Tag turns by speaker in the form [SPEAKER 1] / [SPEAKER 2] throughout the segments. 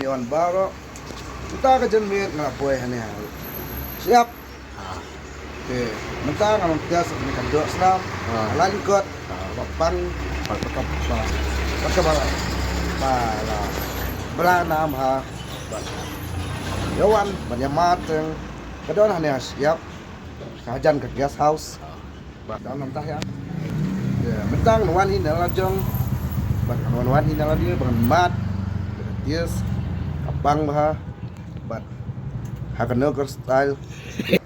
[SPEAKER 1] on baro. Kita ke jenmir ngelapoy hane. Siap. Oke, mentang ngamong tias ni kadok senam. Lanjut. Bapang pakap. Pakap. Bala. Belanam ha. Yawan banyak mateng. Kedon hane siap. Kajan ke guest house. Dalam mentah ya. Ya, mentang nuan ini lajong. Nuan ini lagi bermat. Tias kapang bah. But Hakanogger style.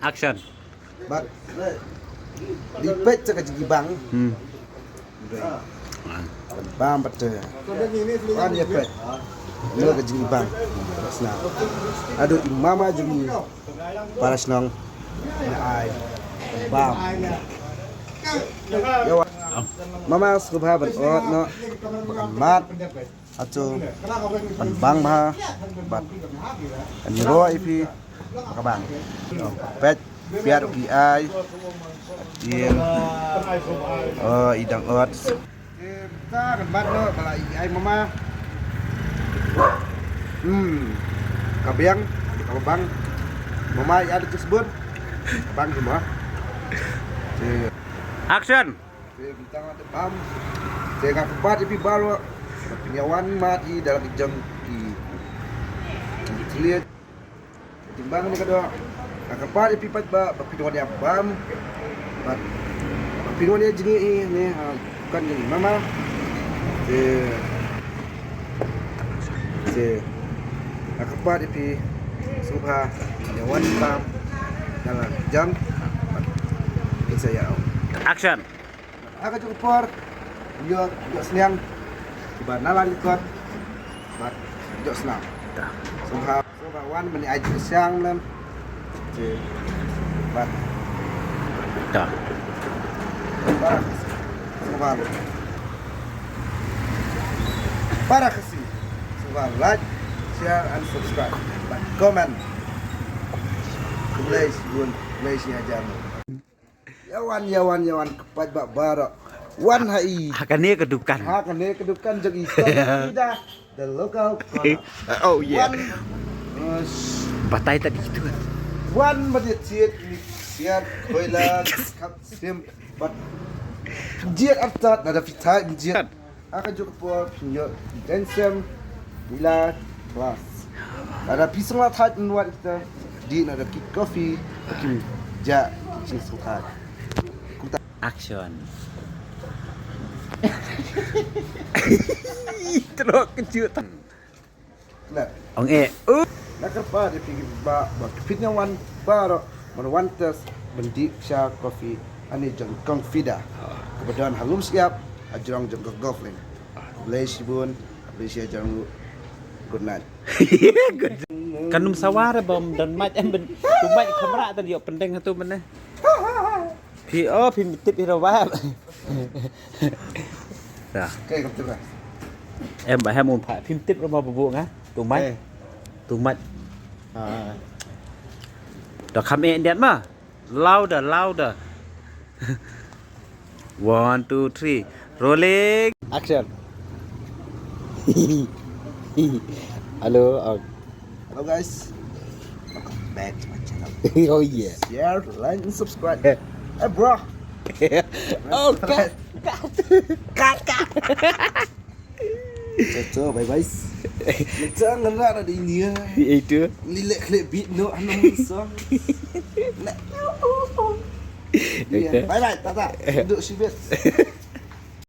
[SPEAKER 2] Action.
[SPEAKER 1] But dipet cak jibang. Bam betul. Kan ya pet. Lo ke jibang. Senang. Aduh mama jadi para senang. Ai. Bam. Yo. Mama subha ban ot no. Mat. Atau bang mah bat aniro ipi makabang pet biar ai ien idang ot kita kan bat no kalau ai mama kabiang kabang mama ada tersebut bang semua
[SPEAKER 2] Action.
[SPEAKER 1] bintang ada bam saya nggak kebat ipi baru penyawan mati dalam jam lihat timbangan ni kedua akapat ipipat ba pinuan dia bam pinuan dia jenis ni bukan jenis mama akapat ipi subha penyawan bam dalam jam saya
[SPEAKER 2] Action.
[SPEAKER 1] aku cukup por yo senang Ba nalan ikut bat jok senang. Subha wan meni aji siang lem. Bat.
[SPEAKER 2] Dah.
[SPEAKER 1] Para kasih. Subha like, share and subscribe. Bat comment. Malaysia jamu. Yawan kepat bak barak. Wan hai.
[SPEAKER 2] Hakane kedukan.
[SPEAKER 1] Hakane kedukan jeung tidak the local product.
[SPEAKER 2] Oh yeah.
[SPEAKER 1] Wan
[SPEAKER 2] batai tadi itu kan.
[SPEAKER 1] Wan badit siat koila kap sim bat jiat atat ada fitai jiat. Akan juga por pinjot densem bila kelas. Ada pisang lah tat nuat kita di ada kick coffee kim ja sing suka.
[SPEAKER 2] Action. Terus kejutan.
[SPEAKER 1] Nah,
[SPEAKER 2] Ong
[SPEAKER 1] nak apa dia pergi fitnya wan baru mewantas bendik sya kopi ani jeng confida. Kebetulan halum siap ajrong jeng golfling. Bless bun, bless jeng good night.
[SPEAKER 2] Good. Kanum sawara bom dan mat ben tumai kamera tadi yo penting tu mana. Pi mitip pi rawab. Dah.
[SPEAKER 1] Okey, betul kan?
[SPEAKER 2] Em bảo hai môn phải phim tiếp nó vào vụ ngá tù mạch đó khám em đẹp mà louder 1 2 3 rolling
[SPEAKER 1] Action. Hello guys. Welcome back to my channel.
[SPEAKER 2] oh yeah
[SPEAKER 1] Share, like, and subscribe. Hey bro.
[SPEAKER 2] oh cut
[SPEAKER 1] Cocok, bye. Jangan ada di ini.
[SPEAKER 2] itu
[SPEAKER 1] Lilek klip beat no anu song. Bye, tata. Duduk sibet.